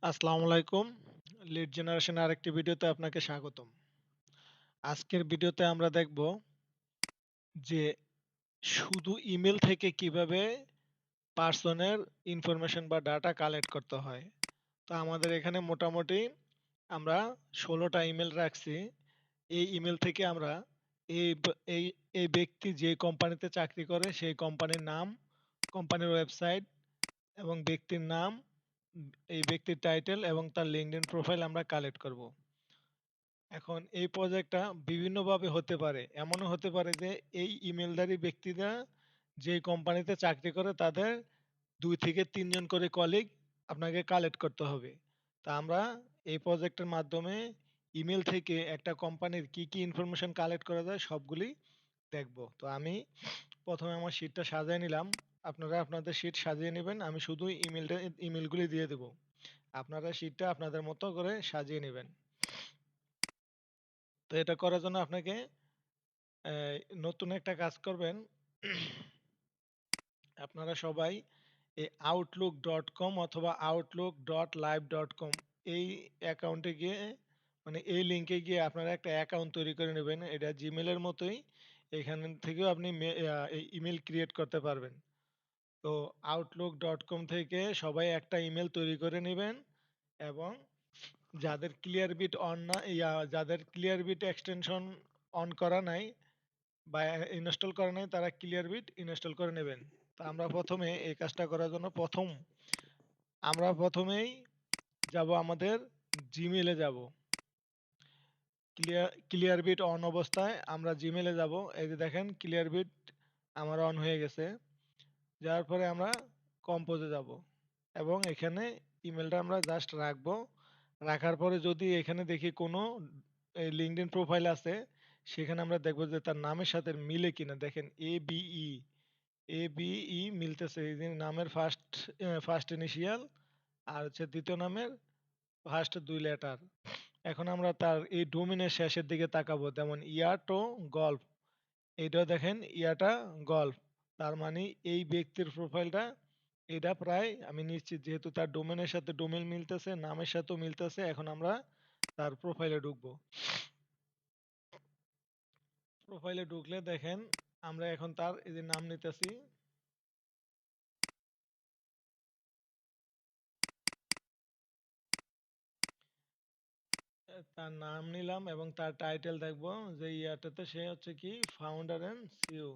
আসসালামু আলাইকুম। লিড জেনারেশনের আরেকটি ভিডিওতে আপনাকে স্বাগতম। আজকের ভিডিওতে আমরা দেখব যে শুধু ইমেল থেকে কিভাবে পার্সনের ইনফরমেশন বা ডাটা কালেক্ট করতে হয়। তো আমাদের এখানে মোটামুটি আমরা ১৬টা ইমেল রাখছি। এই ইমেল থেকে আমরা এই ব- এই এই ব্যক্তি যে কোম্পানিতে চাকরি করে সেই কোম্পানির নাম, কোম্পানির ওয়েবসাইট এবং ব্যক্তির নাম, এই ব্যক্তির টাইটেল এবং তার লিঙ্কডইন প্রোফাইল আমরা কালেক্ট করব। এখন এই প্রজেক্টটা বিভিন্নভাবে হতে পারে। এমনও হতে পারে যে এই ইমেলধারী ব্যক্তিরা যে কোম্পানিতে চাকরি করে তাদের ২ থেকে ৩ জন করে কলিগ আপনাকে কালেক্ট করতে হবে। তা আমরা এই প্রজেক্টের মাধ্যমে ইমেল থেকে একটা কোম্পানির কি ইনফরমেশন কালেক্ট করা যায় সবগুলি দেখব। তো আমি প্রথমে আমার শিটটা সাজিয়ে নিলাম। আপনারা আপনাদের শিট সাজিয়ে নেবেন। আমি শুধু ইমেলগুলি দিয়ে দেব। আপনারা শিটটা আপনাদের মতো করে সাজিয়ে নেবেন। তো এটা করার জন্য আপনাকে নতুন একটা কাজ করবেন। আপনারা সবাই এই outlook.com অথবা outlook.live.com এই অ্যাকাউন্টে গিয়ে মানে এই লিঙ্কে গিয়ে আপনারা একটা অ্যাকাউন্ট তৈরি করে নেবেন। এটা জিমেলের মতোই। এখান থেকেও আপনি এই ইমেল ক্রিয়েট করতে পারবেন। তো outlook.com থেকে সবাই একটা ইমেল তৈরি করে নেবেন এবং যাদের ক্লিয়ারবিট অন না যাদের ক্লিয়ারবিট এক্সটেনশন অন করা নাই বা ইনস্টল করা নাই তারা ক্লিয়ারবিট ইনস্টল করে নেবেন। তো আমরা প্রথমে এই কাজটা করার জন্য আমরা প্রথমেই যাব আমাদের জিমেলে যাব। ক্লিয়ারবিট অন অবস্থায় আমরা জিমেলে যাব। এই যে দেখেন ক্লিয়ারবিট আমার অন হয়ে গেছে। যাওয়ার পরে আমরা কম্পোজে যাব এবং এখানে ইমেলটা আমরা জাস্ট রাখবো। রাখার পরে যদি এখানে দেখি কোনো লিঙ্কডইন প্রোফাইল আছে, সেখানে আমরা দেখবো যে তার নামের সাথে মিলে কিনা। দেখেন এবিই মিলতেছে। এই যে নামের ফার্স্ট ইনিশিয়াল আর হচ্ছে দ্বিতীয় নামের ফার্স্ট ২ লেটার। এখন আমরা তার এই ডোমেনের শেষের দিকে তাকাবো, যেমন ইয়াটো গল্ফ। এইটাও দেখেন ইয়াটা গল্ফ। তার মানে এই ব্যক্তির প্রোফাইলটা এটা প্রায় আমি নিশ্চিত, যেহেতু তার ডোমেনের সাথে ডোমেন মিলতেছে, নামের সাথেও মিলতেছে। এখন আমরা তার প্রোফাইলে ঢুকবো। প্রোফাইলে ঢুকলে দেখেন আমরা এখন তার এই যে নাম নিতেছি। তার নাম নিলাম এবং তার টাইটেল দেখবো যে ইয়াটাতে সে হচ্ছে কি ফাউন্ডার এন্ড সিইও।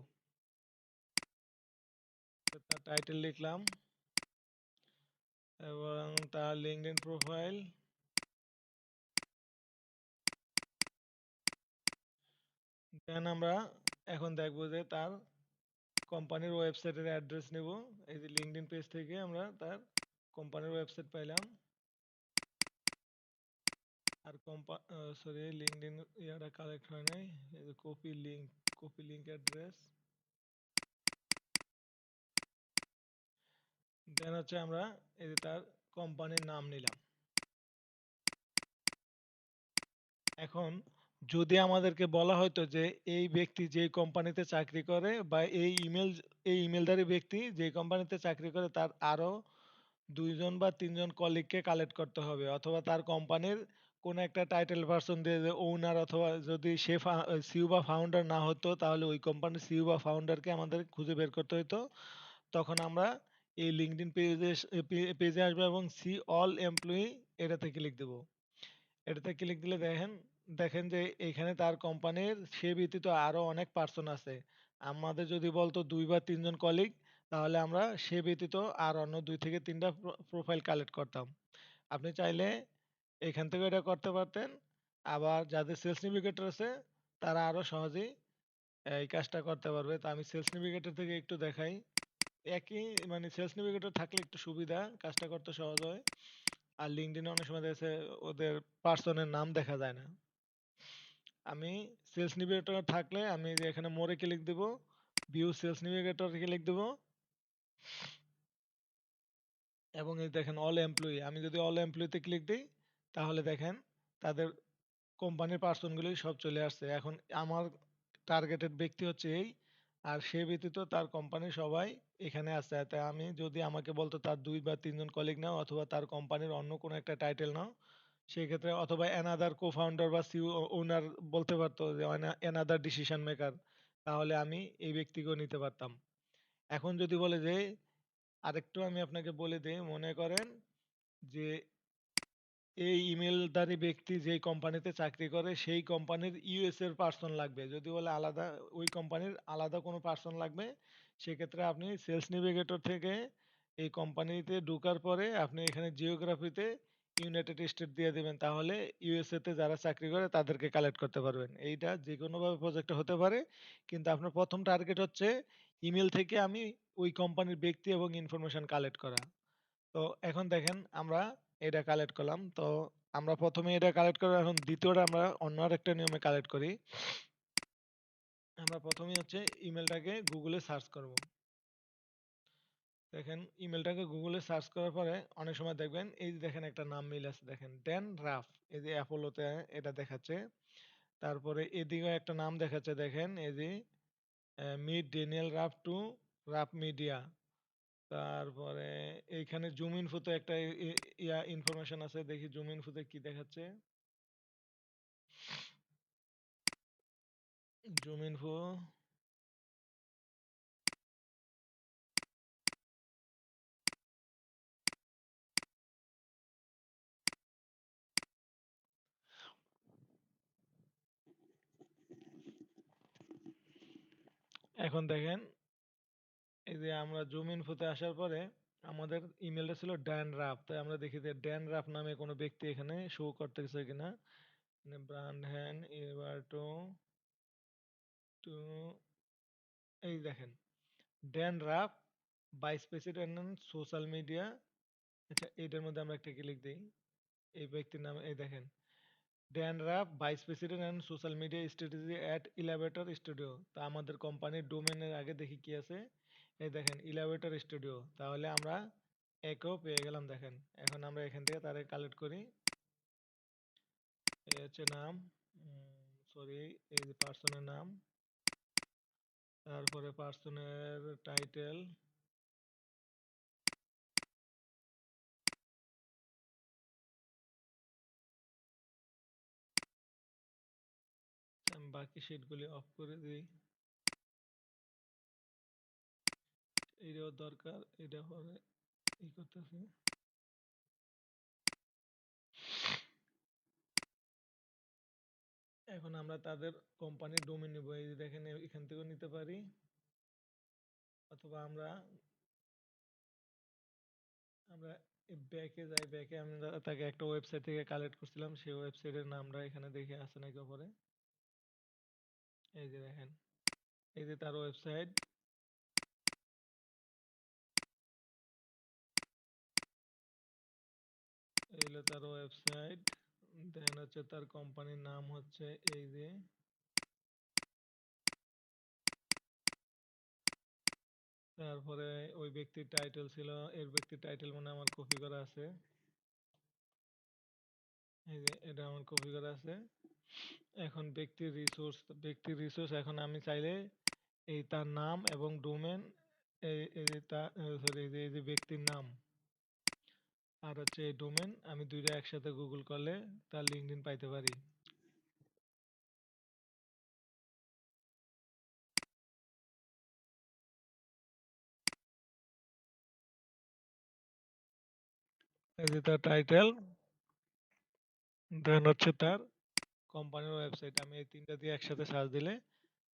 তার টাইটেল লিখলাম এবং তার লিঙ্কডইন প্রোফাইল। দেন আমরা এখন দেখবো যে তার কোম্পানির ওয়েবসাইটের অ্যাড্রেস নেব। এই যে লিঙ্কডইন পেজ থেকে আমরা তার কোম্পানির ওয়েবসাইট পাইলাম। আর সরি, লিঙ্কডইন ইয়াটা কালেক্ট হয় নাই। এই যে কপি লিঙ্ক অ্যাড্রেস। দেন হচ্ছে আমরা এই যে তার কোম্পানির নাম নিলাম। এখন যদি আমাদেরকে বলা হতো যে এই ব্যক্তি যে কোম্পানিতে চাকরি করে বা এই ইমেলধারী ব্যক্তি যে কোম্পানিতে চাকরি করে তার আরো ২ জন বা ৩ জন কলিগকে কালেক্ট করতে হবে, অথবা তার কোম্পানির কোন একটা টাইটেল পারসন দিয়ে যে ওনার, অথবা যদি সে সিইও বা ফাউন্ডার না হতো তাহলে ওই কোম্পানির সিইও বা ফাউন্ডারকে আমাদের খুঁজে বের করতে হতো। তখন আমরা এই লিঙ্কডইন পেজে আসবো এবং সি অল এমপ্লয়ি এটাতে ক্লিক দেবো। এটাতে ক্লিক দিলে দেখেন দেখেন যে এখানে তার কোম্পানির সে ব্যতীত আরো অনেক পার্সন আছে। আমাদের যদি বলতো ২ বা ৩ জন কলিগ, তাহলে আমরা সে ব্যতীত আর অন্য ২ থেকে ৩টা প্রোফাইল কালেক্ট করতাম। আপনি চাইলে এখান থেকে এটা করতে পারতেন। আবার যাদের সেলস নেভিগেটর আছে তারা আরো সহজেই এই কাজটা করতে পারবে। তো আমি সেলস নেভিগেটর থেকে একটু দেখাই। একই মানে সেলস নেভিগেটর থাকলে একটু সুবিধা, কাজটা করতে সহজ হয়। আর লিঙ্কডইনে অনেক সময় দেখছে ওদের পার্সনের নাম দেখা যায় না। আমি সেলস নেভিগেটর থাকলে আমি যে এখানে মোরে ক্লিক দেব, ভিউ সেলস নেভিগেটর ক্লিক দেব এবং এই দেখেন অল এমপ্লয়ি। আমি যদি অল এমপ্লয়িতে ক্লিক দিই তাহলে দেখেন তাদের কোম্পানির পার্সনগুলি সব চলে আসছে। এখন আমার টার্গেটেড ব্যক্তি হচ্ছে এই, আর সে ব্যতীত তার কোম্পানির সবাই এখানে আছে। তাই আমি যদি আমাকে বলতো তার ২ বা ৩ জন কলিগ নাও অথবা তার কোম্পানির অন্য কোনো একটা টাইটেল নাও, সেক্ষেত্রে অথবা অ্যানাদার co-founder বা ওনার বলতে পারতো যে অ্যানাদার ডিসিশন মেকার, তাহলে আমি এই ব্যক্তিকেও নিতে পারতাম। এখন যদি বলে যে আরেকটু আমি আপনাকে বলে দেই, মনে করেন যে এই ইমেলদারি ব্যক্তি যেই কোম্পানিতে চাকরি করে সেই কোম্পানির ইউএস এর পার্সন লাগবে। যদি বলে আলাদা ওই কোম্পানির আলাদা কোনো পার্সন লাগবে, সেক্ষেত্রে আপনি সেলস নেভিগেটর থেকে এই কোম্পানিতে ঢোকার পরে আপনি এখানে জিওগ্রাফিতে ইউনাইটেড স্টেট দিয়ে দিবেন, তাহলে ইউএসএ তে যারা চাকরি করে তাদেরকে কালেক্ট করতে পারবেন। এইটা যে কোনোভাবে প্রজেক্ট হতে পারে, কিন্তু আপনার প্রথম টার্গেট হচ্ছে ইমেল থেকে আমি ওই কোম্পানির ব্যক্তি এবং ইনফরমেশন কালেক্ট করা। তো এখন দেখেন আমরা এটা কালেক্ট করলাম। তো আমরা প্রথমে এটা কালেক্ট করে এখন দ্বিতীয়টা আমরা অন্য আরেকটা নিয়মে কালেক্ট করি। আমরা প্রথমেই হচ্ছে ইমেলটাকে গুগলে সার্চ করব। দেখেন ইমেলটাকে গুগলে সার্চ করার পরে অনেক সময় দেখবেন এই যে দেখেন একটা নাম মিল আছে, দেখেন ড্যান রাফ, এই যে অ্যাপোলোতে এটা দেখাচ্ছে। তারপরে এদিকেও একটা নাম দেখাচ্ছে, দেখেন এই যে mid Daniel rough to rough media. তারপরে এইখানে জুম ইনফোতে একটা ইয়া ইনফরমেশন আছে, দেখি জুম ইনফোতে কি দেখাচ্ছে। জুম ইনফো, এখন দেখেন এই যে আমরা জুম ইনফোতে আসার পরে আমাদের ইমেলটা ছিল ড্যান রাফ, তাই আমরা দেখি যে ড্যান রাফ নামে কোনো ব্যক্তি এখানে শো করতেছে কিনা। ব্রান্ড হ্যান্ড এবার টু টু এই দেখেন Dan Ruff vice president social media. আচ্ছা এইটার মধ্যে আমরা একটা ক্লিক দিই, এই ব্যক্তির নাম এই দেখেন Dan Ruff vice president and social media strategy at elevator studio. তা আমাদের কোম্পানির ডোমেনের আগে দেখি কি আছে, এই দেখেন ইলাভেটর স্টুডিও, তাহলে আমরা একেও পেয়ে গেলাম। দেখেন এখন আমরা এখান থেকে তারে কালেক্ট করি। এই হচ্ছে নাম, সরি এই যে পার্সনের নাম, তারপরে পার্সনের টাইটেল, আমি বাকি শিটগুলি অফ করে দিই, এটাও দরকার, এটা পরে ই করতেছি। এখন আমরা তাদের কোম্পানির ডোমেন নিব, এই যে দেখেন এখান থেকেও নিতে পারি, অথবা আমরা আমরা ব্যাকে যাই, ব্যাকে আমরা তাকে একটা ওয়েবসাইট থেকে কালেক্ট করছিলাম, সেই ওয়েবসাইটের নামটা এখানে দেখে আছে নাকি উপরে, এই যে দেখেন এই যে তার ওয়েবসাইট, এই হলো তার ওয়েবসাইট। দেন হচ্ছে তার কোম্পানির নাম হচ্ছে এই যে, তারপরে ওই ব্যক্তির টাইটেল ছিল, এর ব্যক্তির টাইটেল মানে আমার কপি করা আছে, এই যে এটা আমার কপি করা আছে। এখন ব্যক্তির রিসোর্স এখন আমি চাইলে এই তার নাম এবং ডোমেন, এই যে তার সরি এই যে ব্যক্তির নাম আর হচ্ছে এই ডোমেন আমি দুইটা একসাথে গুগল করলে তার লিঙ্কডইন পাইতে পারি। এই যে তার টাইটেল, দেন হচ্ছে তার কোম্পানির ওয়েবসাইট, আমি এই তিনটা দিয়ে একসাথে সার্চ দিলে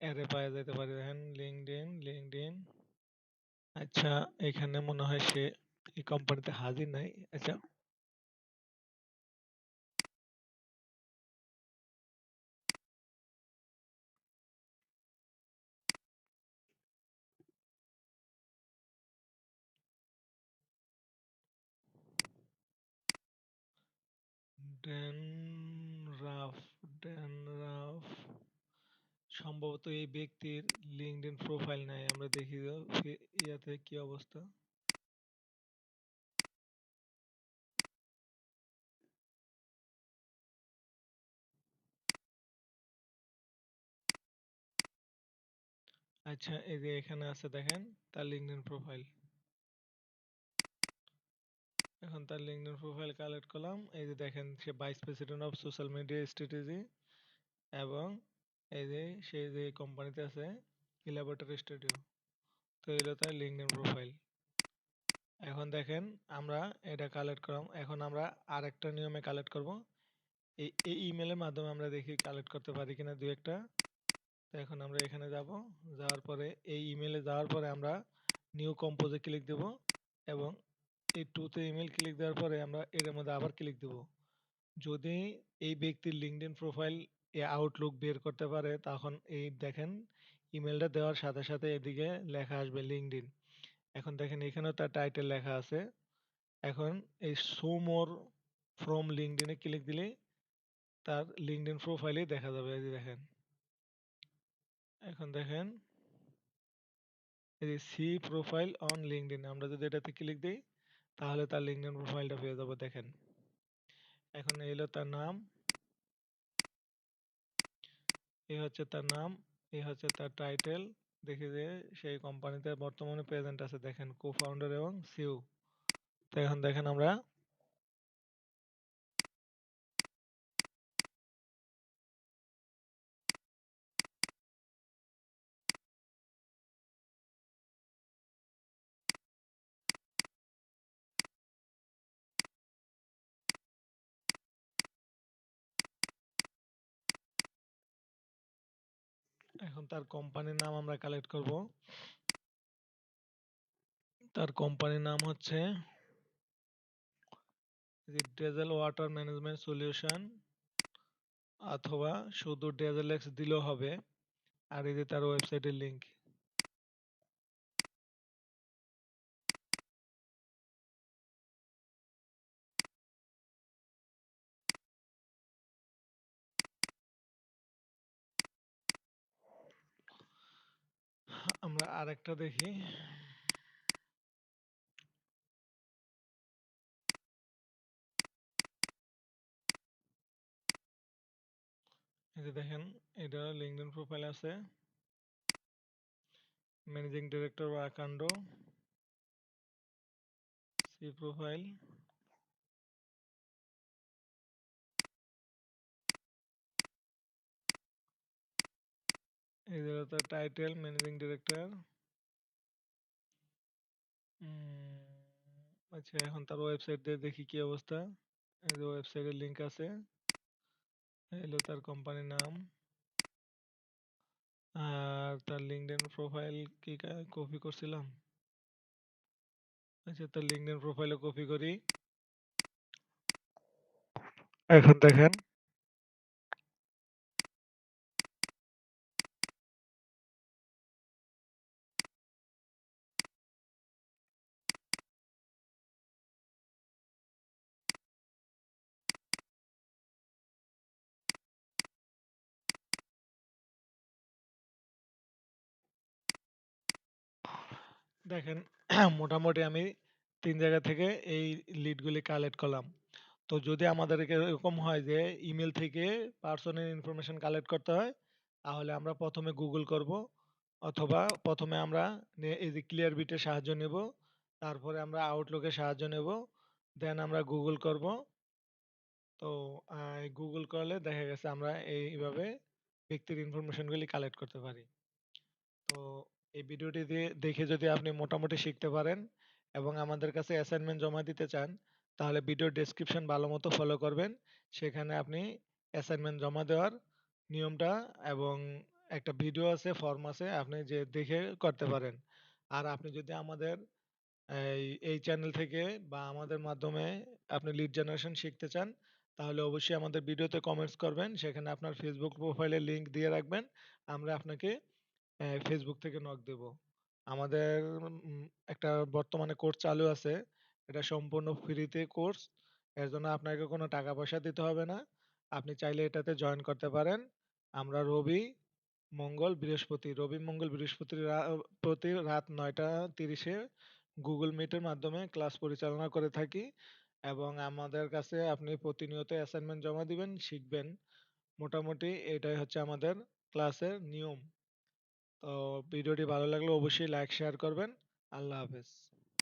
এরে পাওয়া যেতে পারে। দেখেন লিঙ্কডইন। আচ্ছা এখানে মনে হয় সে এই কোম্পানিতে হাজির নাই। আচ্ছা ড্যান রাফ, ড্যান রাফ সম্ভবত এই ব্যক্তির লিঙ্কডইন প্রোফাইল নাই, আমরা দেখি তো ইয়াতে কি অবস্থা। আচ্ছা, এই যে এখানে আছে দেখেন তার লিঙ্কডইন প্রোফাইল। এখন তার লিঙ্কডইন প্রোফাইল কালেক্ট করলাম। এই যে দেখেন সে vice president of social media strategy, এবং এই যে সে যে কোম্পানিতে আছে ইলাবোরেটরি স্টুডিও। তো এলো তার লিঙ্কডইন প্রোফাইল। এখন দেখেন আমরা এটা কালেক্ট করলাম। এখন আমরা আরেকটা নিয়মে কালেক্ট করব। এই ইমেলের মাধ্যমে আমরা দেখি কালেক্ট করতে পারি কিনা দুই একটা। তো এখন আমরা এখানে যাব। যাওয়ার পরে এই ইমেলে যাওয়ার পরে আমরা নিউ কম্পোজে ক্লিক দেব, এবং এই টুতে ইমেল ক্লিক দেওয়ার পরে আমরা এর মধ্যে আবার ক্লিক দেব। যদি এই ব্যক্তির লিঙ্কডইন প্রোফাইল এ আউটলুক বের করতে পারে, তখন এই দেখেন ইমেলটা দেওয়ার সাথে সাথে এদিকে লেখা আসবে লিঙ্কডইন। এখন দেখেন এখানেও তার টাইটেল লেখা আছে। এখন এই শো মোর ফ্রম লিঙ্কডইনে ক্লিক দিলে তার লিঙ্কডইন প্রোফাইলেই দেখা যাবে। এই যে দেখেন, এখন দেখেন এই যে সি প্রোফাইল অন লিঙ্কডইন, আমরা যদি এটাতে ক্লিক দিই তাহলে তার লিঙ্কডইন প্রোফাইলটা পেয়ে যাবো। দেখেন এখন এই হলো তার নাম, এই হচ্ছে তার নাম, এই হচ্ছে তার টাইটেল। দেখি যে সেই কোম্পানিতে বর্তমানে প্রেজেন্ট আছে, দেখেন কো ফাউন্ডার এবং সিইও। তো এখন দেখেন আমরা এখন তার কোম্পানির নাম আমরা কালেক্ট করব। তার কোম্পানির নাম হচ্ছে ডেজেল ওয়াটার ম্যানেজমেন্ট সলিউশন, অথবা শুধু ডেজেল এক্স দিলেও হবে। আর এই যে তার ওয়েবসাইটের লিংক। আমরা আরেকটা দেখি। এই যে দেখেন এটা লিঙ্কডইন প্রোফাইল আছে, ম্যানেজিং ডিরেক্টর ওয়াকান্ড, সি প্রোফাইল, এই যে তার টাইটেল ম্যানেজিং ডিরেক্টর। আচ্ছা, এখন তার ওয়েবসাইট দিয়ে দেখি কি অবস্থা। এই যে ওয়েবসাইটের লিংক আছে, এলো তার কোম্পানির নাম, আর তার লিঙ্কডইন প্রোফাইল কি কপি করছিলাম। আচ্ছা, তার লিঙ্কডইন প্রোফাইলে কপি করি। এখন দেখেন দেখেন মোটামুটি আমি ৩ জায়গা থেকে এই লিডগুলি কালেক্ট করলাম। তো যদি আমাদের এরকম হয় যে ইমেল থেকে পার্সোনাল ইনফরমেশন কালেক্ট করতে হয়, তাহলে আমরা প্রথমে গুগল করব, অথবা প্রথমে আমরা এই যে ক্লিয়ার বিটের সাহায্য নেব, তারপরে আমরা আউটলুকের সাহায্য নেব, দেন আমরা গুগল করব। তো গুগল করলে দেখা গেছে আমরা এইভাবে ব্যক্তির ইনফরমেশনগুলি কালেক্ট করতে পারি। তো এই ভিডিওটি দেখে যদি আপনি মোটামুটি শিখতে পারেন এবং আমাদের কাছে অ্যাসাইনমেন্ট জমা দিতে চান, তাহলে ভিডিও ডেসক্রিপশন ভালো মতো ফলো করবেন। সেখানে আপনি অ্যাসাইনমেন্ট জমা দেওয়ার নিয়মটা এবং একটা ভিডিও আছে, ফর্ম আছে, আপনি যে দেখে করতে পারেন। আর আপনি যদি আমাদের এই চ্যানেল থেকে বা আমাদের মাধ্যমে আপনি লিড জেনারেশন শিখতে চান, তাহলে অবশ্যই আমাদের ভিডিওতে কমেন্টস করবেন। সেখানে আপনার ফেসবুক প্রোফাইলের লিংক দিয়ে রাখবেন। আমরা আপনাকে ফেসবুক থেকে নক দেব। আমাদের একটা বর্তমানে কোর্স চালু আছে। এটা সম্পূর্ণ ফ্রিতে কোর্স। এর জন্য আপনাকে কোনো টাকা পয়সা দিতে হবে না। আপনি চাইলে এটাতে জয়েন করতে পারেন। আমরা রবি মঙ্গল বৃহস্পতি প্রতি রাত ৯টা ৩০-এ গুগল মিটের মাধ্যমে ক্লাস পরিচালনা করে থাকি, এবং আমাদের কাছে আপনি প্রতিনিয়ত অ্যাসাইনমেন্ট জমা দিবেন, শিখবেন। মোটামুটি এটাই হচ্ছে আমাদের ক্লাসের নিয়ম। তো ভিডিওটি ভালো লাগলে অবশ্যই লাইক শেয়ার করবেন। আল্লাহ হাফেজ।